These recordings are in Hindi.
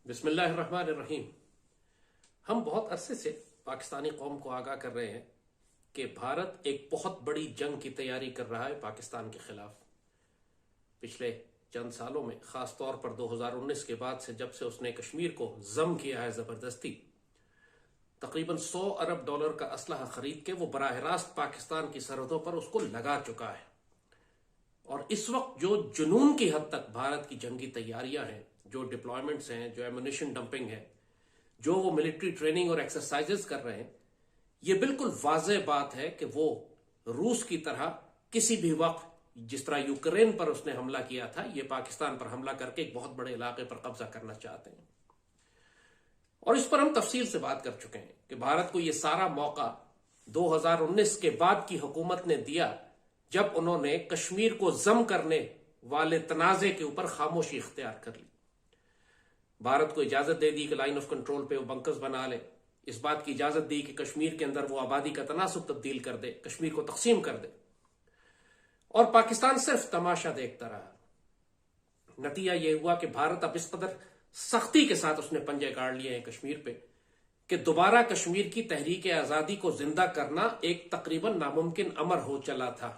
बिस्मिल्लाहिर्रहमानिर्रहीम। हम बहुत अरसे से पाकिस्तानी कौम को आगाह कर रहे हैं कि भारत एक बहुत बड़ी जंग की तैयारी कर रहा है पाकिस्तान के खिलाफ। पिछले चंद सालों में, खास तौर पर 2019 के बाद से, जब से उसने कश्मीर को जम किया है जबरदस्ती, तकरीबन $100 अरब का असलहा खरीद के वो बराह रास्त पाकिस्तान की सरहदों पर उसको लगा चुका है। और इस वक्त जो जुनून की हद तक भारत की जंगी तैयारियां हैं, जो डिप्लॉयमेंट्स हैं, जो एमुनिशन डंपिंग है, जो वो मिलिट्री ट्रेनिंग और एक्सरसाइजेस कर रहे हैं, ये बिल्कुल वाज़ेह बात है कि वो रूस की तरह किसी भी वक्त, जिस तरह यूक्रेन पर उसने हमला किया था, ये पाकिस्तान पर हमला करके एक बहुत बड़े इलाके पर कब्जा करना चाहते हैं। और इस पर हम तफसील से बात कर चुके हैं कि भारत को ये सारा मौका 2019 के बाद की हुकूमत ने दिया, जब उन्होंने कश्मीर को जम करने वाले तनाजे के ऊपर खामोशी इख्तियार कर ली। भारत को इजाजत दे दी कि लाइन ऑफ कंट्रोल पे वो बंकर्स बना ले, इस बात की इजाजत दी कि कश्मीर के अंदर वो आबादी का तनासुब तब्दील कर दे, कश्मीर को तकसीम कर दे, और पाकिस्तान सिर्फ तमाशा देखता रहा। नतीजा यह हुआ कि भारत अब इस कदर सख्ती के साथ उसने पंजे गाड़ लिए हैं कश्मीर पे कि दोबारा कश्मीर की तहरीक आजादी को जिंदा करना एक तकरीबन नामुमकिन अमर हो चला था।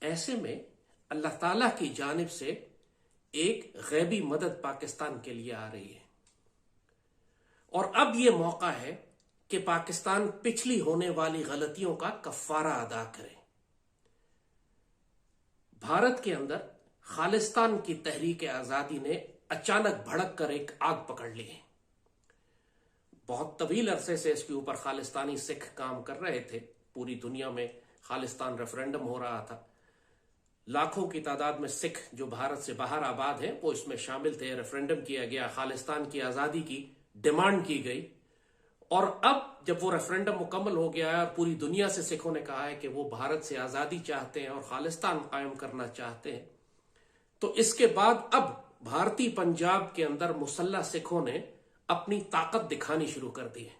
ऐसे में अल्लाह ताला की जानिब से एक गैबी मदद पाकिस्तान के लिए आ रही है, और अब यह मौका है कि पाकिस्तान पिछली होने वाली गलतियों का कफारा अदा करे। भारत के अंदर खालिस्तान की तहरीक आजादी ने अचानक भड़क कर एक आग पकड़ ली है। बहुत तवील अरसे से इसके ऊपर खालिस्तानी सिख काम कर रहे थे। पूरी दुनिया में खालिस्तान रेफरेंडम हो रहा था, लाखों की तादाद में सिख जो भारत से बाहर आबाद हैं वो इसमें शामिल थे। रेफरेंडम किया गया, खालिस्तान की आजादी की डिमांड की गई, और अब जब वो रेफरेंडम मुकम्मल हो गया है और पूरी दुनिया से सिखों ने कहा है कि वो भारत से आजादी चाहते हैं और खालिस्तान कायम करना चाहते हैं, तो इसके बाद अब भारतीय पंजाब के अंदर मुसल्लह सिखों ने अपनी ताकत दिखानी शुरू कर दी है।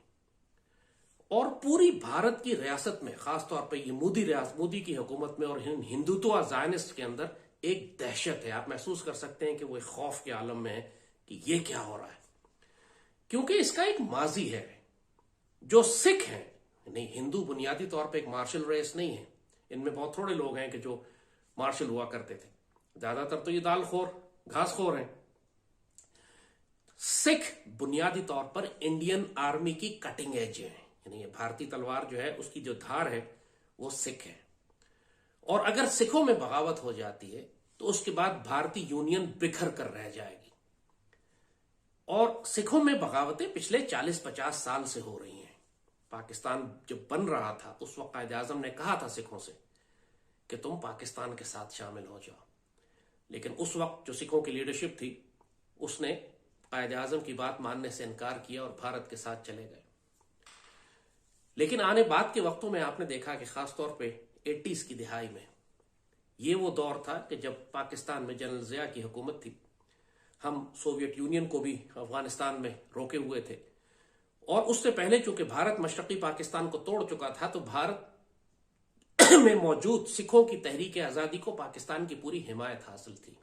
और पूरी भारत की रियासत में, खासतौर पर ये मोदी की हुकूमत में और हिंदुत्व ज़ायनिस्ट के अंदर एक दहशत है। आप महसूस कर सकते हैं कि वो एक खौफ के आलम में है कि ये क्या हो रहा है, क्योंकि इसका एक माजी है। जो सिख हैं, नहीं, हिंदू बुनियादी तौर पे एक मार्शल रेस नहीं है। इनमें बहुत थोड़े लोग हैं कि जो मार्शल हुआ करते थे, ज्यादातर तो ये दालखोर, घासखोर हैं। सिख बुनियादी तौर पर इंडियन आर्मी की कटिंग एज है, यानी भारतीय तलवार जो है उसकी जो धार है वो सिख है। और अगर सिखों में बगावत हो जाती है तो उसके बाद भारतीय यूनियन बिखर कर रह जाएगी। और सिखों में बगावतें पिछले 40-50 साल से हो रही हैं। पाकिस्तान जब बन रहा था उस वक्त कायदे आजम ने कहा था सिखों से कि तुम पाकिस्तान के साथ शामिल हो जाओ, लेकिन उस वक्त जो सिखों की लीडरशिप थी उसने कायदे आजम की बात मानने से इनकार किया और भारत के साथ चले गए। लेकिन आने बाद के वक्तों में आपने देखा कि खासतौर पे 80s की दिहाई में ये वो दौर था कि जब पाकिस्तान में जनरल ज़िया की हुकूमत थी। हम सोवियत यूनियन को भी अफगानिस्तान में रोके हुए थे, और उससे पहले चूंकि भारत मशरकी पाकिस्तान को तोड़ चुका था, तो भारत में मौजूद सिखों की तहरीक आजादी को पाकिस्तान की पूरी हिमायत हासिल थी।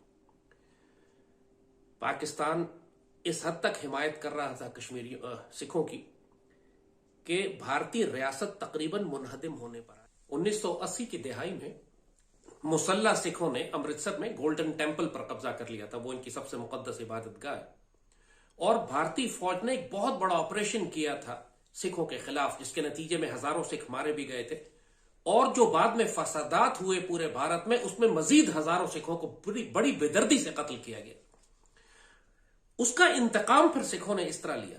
पाकिस्तान इस हद तक हिमायत कर रहा था कश्मीरी सिखों की कि भारतीय रियासत तकरीबन मुनहदिम होने पर आई। 1980 की दिहाई में मुसल्ला सिखों ने अमृतसर में गोल्डन टेम्पल पर कब्जा कर लिया था। वो इनकी सबसे मुकद्दस इबादतगाह है, और भारतीय फौज ने एक बहुत बड़ा ऑपरेशन किया था सिखों के खिलाफ, जिसके नतीजे में हजारों सिख मारे भी गए थे। और जो बाद में फसादात हुए पूरे भारत में, उसमें मजीद हजारों सिखों को बड़ी बेदर्दी से कत्ल किया गया। उसका इंतकाम फिर सिखों ने इस तरह लिया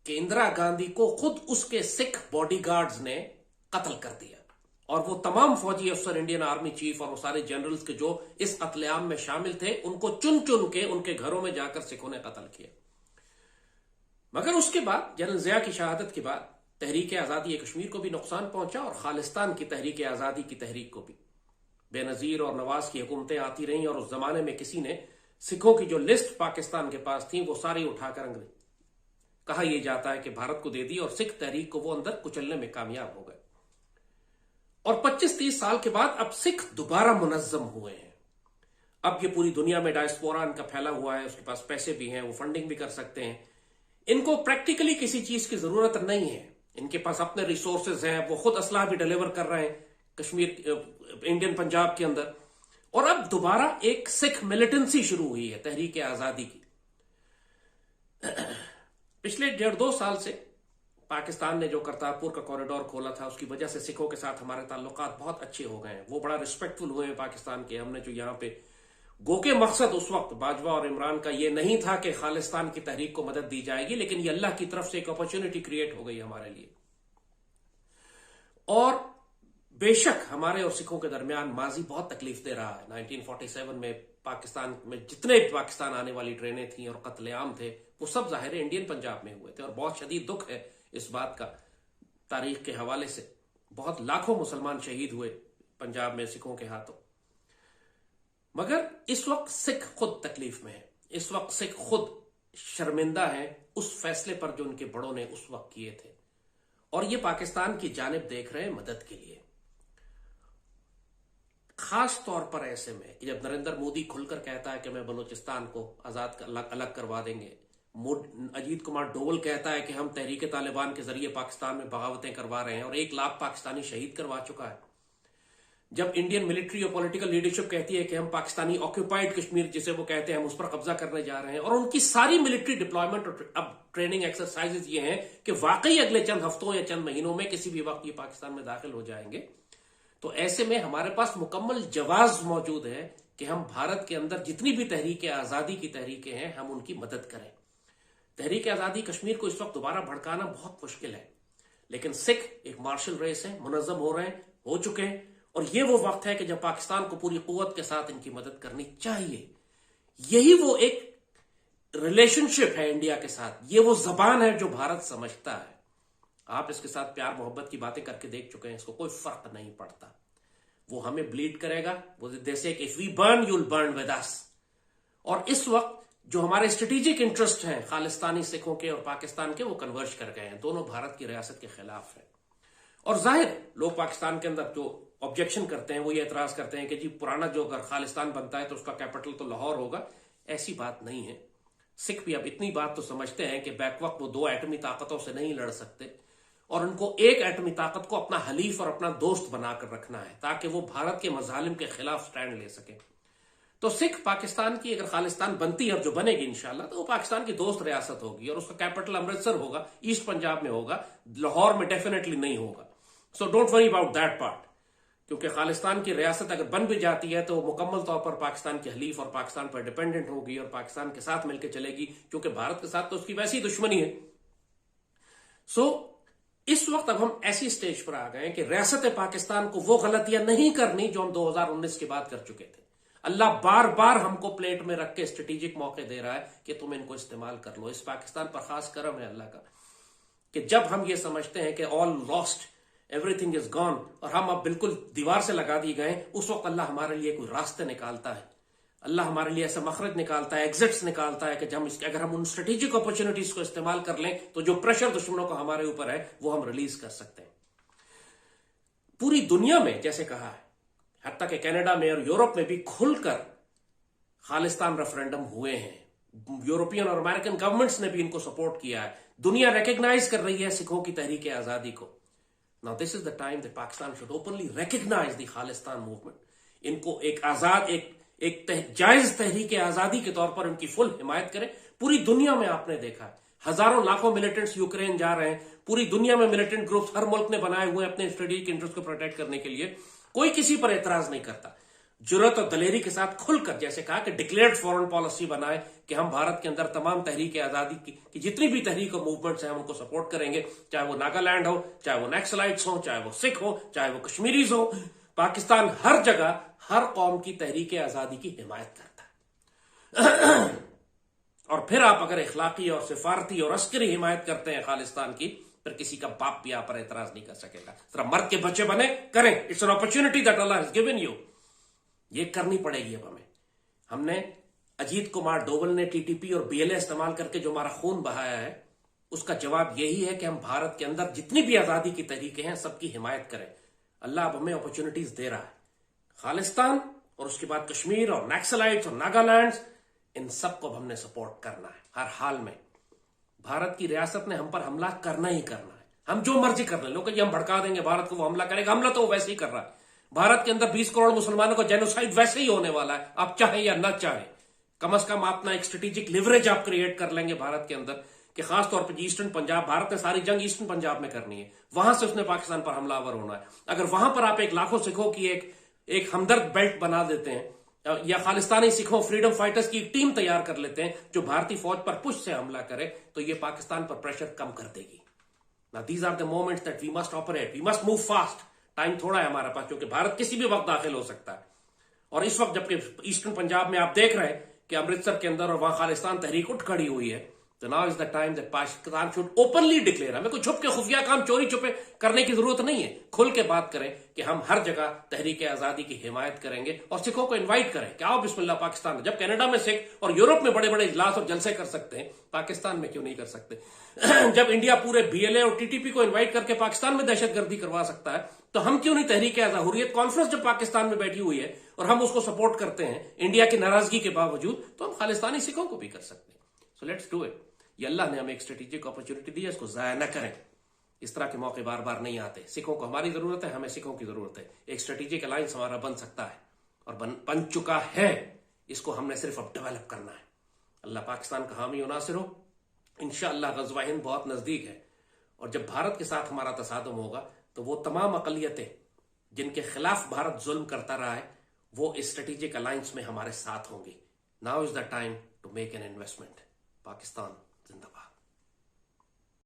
कि इंदिरा गांधी को खुद उसके सिख बॉडीगार्ड्स ने कत्ल कर दिया, और वो तमाम फौजी अफसर, इंडियन आर्मी चीफ और वो सारे जनरल्स के जो इस कत्लेआम में शामिल थे, उनको चुन चुन के उनके घरों में जाकर सिखों ने कत्ल किया। मगर उसके बाद जनरल ज़िया की शहादत के बाद तहरीक आजादी कश्मीर को भी नुकसान पहुंचा, और खालिस्तान की तहरीक आजादी की तहरीक को भी। बेनजीर और नवाज की हुकूमतें आती रहीं, और उस जमाने में किसी ने सिखों की जो लिस्ट पाकिस्तान के पास थी वो सारी उठाकर अंग्रेज, कहा यह जाता है कि भारत को दे दी, और सिख तहरीक को वो अंदर कुचलने में कामयाब हो गए। और 25-30 साल के बाद अब सिख दोबारा मुनज्जम हुए हैं। अब ये पूरी दुनिया में डायस्पोरा इनका फैला हुआ है, उसके पास पैसे भी हैं, वो फंडिंग भी कर सकते हैं। इनको प्रैक्टिकली किसी चीज की जरूरत नहीं है, इनके पास अपने रिसोर्सेज हैं, वो खुद असलाह भी डिलीवर कर रहे हैं कश्मीर, इंडियन पंजाब के अंदर। और अब दोबारा एक सिख मिलिटेंसी शुरू हुई है तहरीक आजादी की। पिछले 1.5-2 साल से पाकिस्तान ने जो करतारपुर का कॉरिडोर खोला था, उसकी वजह से सिखों के साथ हमारे ताल्लुकात बहुत अच्छे हो गए हैं। वो बड़ा रिस्पेक्टफुल हुए हैं पाकिस्तान के। हमने जो यहाँ पे गो के मकसद उस वक्त बाजवा और इमरान का ये नहीं था कि खालिस्तान की तहरीक को मदद दी जाएगी, लेकिन ये अल्लाह की तरफ से एक अपॉर्चुनिटी क्रिएट हो गई हमारे लिए। और बेशक हमारे और सिखों के दरमियान माजी बहुत तकलीफ दे रहा है। 1947 में पाकिस्तान में जितने पाकिस्तान आने वाली ट्रेनें थी और कत्लेआम थे, वो सब जाहिर इंडियन पंजाब में हुए थे। और बहुत शदीद दुख है इस बात का, तारीख के हवाले से बहुत लाखों मुसलमान शहीद हुए पंजाब में सिखों के हाथों। मगर इस वक्त सिख खुद तकलीफ में है, इस वक्त सिख खुद शर्मिंदा है उस फैसले पर जो उनके बड़ों ने उस वक्त किए थे, और ये पाकिस्तान की जानिब देख रहे हैं मदद के लिए। खास तौर पर ऐसे में कि जब नरेंद्र मोदी खुलकर कहता है कि मैं बलूचिस्तान को आजाद अलग करवा देंगे, अजीत कुमार डोवल कहता है कि हम तहरीक तालिबान के जरिए पाकिस्तान में बगावतें करवा रहे हैं और 1 लाख पाकिस्तानी शहीद करवा चुका है, जब इंडियन मिलिट्री और पॉलिटिकल लीडरशिप कहती है कि हम पाकिस्तानी ऑक्यूपाइड कश्मीर जिसे वो कहते हैं हम उस पर कब्जा करने जा रहे हैं, और उनकी सारी मिलिट्री डिप्लॉयमेंट और अब ट्रेनिंग एक्सरसाइजेज ये हैं कि वाकई अगले चंद हफ्तों या चंद महीनों में किसी भी वक्त ये पाकिस्तान में दाखिल हो जाएंगे, तो ऐसे में हमारे पास मुकम्मल जवाज मौजूद है कि हम भारत के अंदर जितनी भी तहरीक आजादी की तहरीकें हैं हम उनकी मदद करें। तहरीक आजादी कश्मीर को इस वक्त दोबारा भड़काना बहुत मुश्किल है, लेकिन सिख एक मार्शल रेस है, मुनज़्ज़म हो रहे हैं, हो चुके हैं, और ये वो वक्त है कि जब पाकिस्तान को पूरी कुव्वत के साथ इनकी मदद करनी चाहिए। यही वो एक रिलेशनशिप है इंडिया के साथ, ये वो जबान है जो भारत समझता है। आप इसके साथ प्यार मोहब्बत की बातें करके देख चुके हैं, इसको कोई फर्क नहीं पड़ता। वो हमें ब्लीड करेगा, वो जैसे if we burn you will burn with us. और इस वक्त जो हमारे स्ट्रेटेजिक इंटरेस्ट हैं खालिस्तानी सिखों के और पाकिस्तान के, वो कन्वर्ज कर गए हैं, दोनों भारत की रियासत के खिलाफ है। और जाहिर लोग पाकिस्तान के अंदर जो ऑब्जेक्शन करते हैं वो ये एतराज करते हैं कि जी पुराना जो अगर खालिस्तान बनता है तो उसका कैपिटल तो लाहौर होगा। ऐसी बात नहीं है। सिख भी अब इतनी बात तो समझते हैं कि बैक वक्त वो 2 एटमी ताकतों से नहीं लड़ सकते, और उनको एक एटमी ताकत को अपना हलीफ और अपना दोस्त बनाकर रखना है ताकि वो भारत के मजालिम के खिलाफ स्टैंड ले सके। तो सिख पाकिस्तान की अगर खालिस्तान बनती है और जो बनेगी इंशाल्लाह, तो वो पाकिस्तान की दोस्त रियासत होगी और उसका कैपिटल अमृतसर होगा, ईस्ट पंजाब में होगा, लाहौर में डेफिनेटली नहीं होगा। So don't worry about that part, क्योंकि खालिस्तान की रियासत अगर बन भी जाती है तो वो मुकम्मल तौर पर पाकिस्तान के हलीफ और पाकिस्तान पर डिपेंडेंट होगी और पाकिस्तान के साथ मिलकर चलेगी, क्योंकि भारत के साथ तो उसकी वैसी दुश्मनी है। सो इस वक्त अब हम ऐसी स्टेज पर आ गए कि रियासत पाकिस्तान को वो गलतियां नहीं करनी जो हम 2019 के बाद कर चुके थे। अल्लाह बार बार हमको प्लेट में रख के स्ट्रेटेजिक मौके दे रहा है कि तुम इनको इस्तेमाल कर लो। इस पाकिस्तान पर खास करम है अल्लाह का कि जब हम ये समझते हैं कि all lost, everything is gone, और हम अब बिल्कुल दीवार से लगा दिए गए, उस वक्त अल्लाह हमारे लिए कोई रास्ते निकालता है, अल्लाह हमारे लिए ऐसा मखरज निकालता है, एग्जिट्स निकालता है कि जब अगर हम उन स्ट्रेटेजिक अपॉर्चुनिटीज को इस्तेमाल कर लें तो जो प्रेशर दुश्मनों को हमारे ऊपर है वो हम रिलीज कर सकते हैं। पूरी दुनिया में जैसे कहा है, हत्ता कि कनाडा में और यूरोप में भी खुलकर खालिस्तान रेफरेंडम हुए हैं। यूरोपियन और अमेरिकन गवर्नमेंट्स ने भी इनको सपोर्ट किया है। दुनिया रिकग्नाइज कर रही है सिखों की तहरीक आजादी को। Now this is the time that Pakistan should openly recognise the Khalistan movement. इनको एक आजाद, एक जायज तहरीक आजादी के तौर पर इनकी फुल हिमायत करें। पूरी दुनिया में आपने देखा है हजारों लाखों मिलिटेंट्स यूक्रेन जा रहे हैं। पूरी दुनिया में मिलिटेंट ग्रुप्स हर मुल्क ने बनाए हुए अपने स्ट्रेटेजिक इंटरेस्ट को प्रोटेक्ट करने के लिए। कोई किसी पर एतराज नहीं करता। जुर्रत और दलेरी के साथ खुलकर जैसे कहा कि डिक्लेयर्ड फॉरेन पॉलिसी बनाए कि हम भारत के अंदर तमाम तहरीक आजादी की जितनी भी तहरीक और मूवमेंट्स हैं हम उनको सपोर्ट करेंगे, चाहे वो नागालैंड हो, चाहे वो नक्सलाइट्स हो, चाहे वो सिख हो, चाहे वो कश्मीरीज हो। पाकिस्तान हर जगह हर कौम की तहरीक आजादी की हिमायत करता है। और फिर आप अगर इखलाकी और सिफारती और अस्करी हिमायत करते हैं खालिस्तान की, फिर किसी का बाप भी आप पर एतराज नहीं कर सकेगा। जरा मर्द के बच्चे बने, करें। It's an opportunity that Allah has given you. ये करनी पड़ेगी अब हमें। हमने अजीत कुमार डोवल ने टीटीपी और बीएलए इस्तेमाल करके जो हमारा खून बहाया है, उसका जवाब यही है कि हम भारत के अंदर जितनी भी आजादी की तहरीकें हैं सबकी हिमायत करें। अल्लाह अब हमें अपॉर्चुनिटीज दे रहा है। खालिस्तान और उसके बाद कश्मीर और नक्सलाइट्स और नागालैंड, इन सबको हमने सपोर्ट करना है हर हाल में। भारत की रियासत ने हम पर हमला करना ही करना है। हम जो मर्जी कर लें, लोग हम भड़का देंगे भारत को, वो हमला करेगा। हमला तो वो वैसे ही कर रहा है। भारत के अंदर 20 करोड़ मुसलमानों का जेनोसाइड वैसे ही होने वाला है, आप चाहें या ना चाहें। कम से कम अपना एक स्ट्रेटेजिक लिवरेज आप क्रिएट कर लेंगे भारत के अंदर, कि खासतौर पर ईस्टर्न पंजाब, भारत ने सारी जंग ईस्टर्न पंजाब में करनी है, वहां से उसने पाकिस्तान पर हमलावर होना है। अगर वहां पर आप एक लाखों सिखों की एक हमदर्द बेल्ट बना देते हैं, या खालिस्तानी सिखों फ्रीडम फाइटर्स की एक टीम तैयार कर लेते हैं जो भारतीय फौज पर पुश से हमला करे, तो ये पाकिस्तान पर प्रेशर कम कर देगी। Now these are the moments that we must operate. We must move fast. Time थोड़ा है हमारे पास, क्योंकि भारत किसी भी वक्त दाखिल हो सकता है। और इस वक्त जबकि ईस्टर्न पंजाब में आप देख रहे हैं कि अमृतसर के अंदर और वहां खालिस्तान तहरीक उठ खड़ी हुई है, तो now is the time that Pakistan should openly declare. हमें कोई छुप के खुफिया काम चोरी छुपे करने की जरूरत नहीं है। खुल के बात करें कि हम हर जगह तहरीक आजादी की हिमायत करेंगे और सिखों को इन्वाइट करें कि आओ बिस्मिल्लाह पाकिस्तान। जब कनाडा में सिख और यूरोप में बड़े बड़े इजलास और जलसे कर सकते हैं, पाकिस्तान में क्यों नहीं कर सकते? जब इंडिया पूरे BLA और TTP को इन्वाइट करके पाकिस्तान में दहशतगर्दी करवा सकता है, तो हम क्यों नहीं? तहरीक हुर्रियत कॉन्फ्रेंस जब पाकिस्तान में बैठी हुई है और हम उसको सपोर्ट करते हैं इंडिया की नाराजगी के बावजूद, तो हम खालिस्तानी सिखों को भी कर सकते हैं। So let's do it. ये अल्लाह ने हमें एक स्ट्रेटेजिक अपॉर्चुनिटी दी है, इसको जाया न करें। इस तरह के मौके बार बार नहीं आते। सिखों को हमारी जरूरत है, हमें सिखों की जरूरत है। एक स्ट्रेटेजिक अलायंस हमारा बन सकता है और बन चुका है। इसको हमने सिर्फ अब डेवलप करना है। अल्लाह पाकिस्तान का हामी और नासिर हो। इंशाअल्लाह गज़वा हिंद बहुत नजदीक है, और जब भारत के साथ हमारा तसादुम होगा, तो वो तमाम अक़लियतें जिनके खिलाफ भारत जुल्म करता रहा है, वो इस स्ट्रेटेजिक अलायंस में हमारे साथ होंगी। Now is the time to make an investment. Pakistan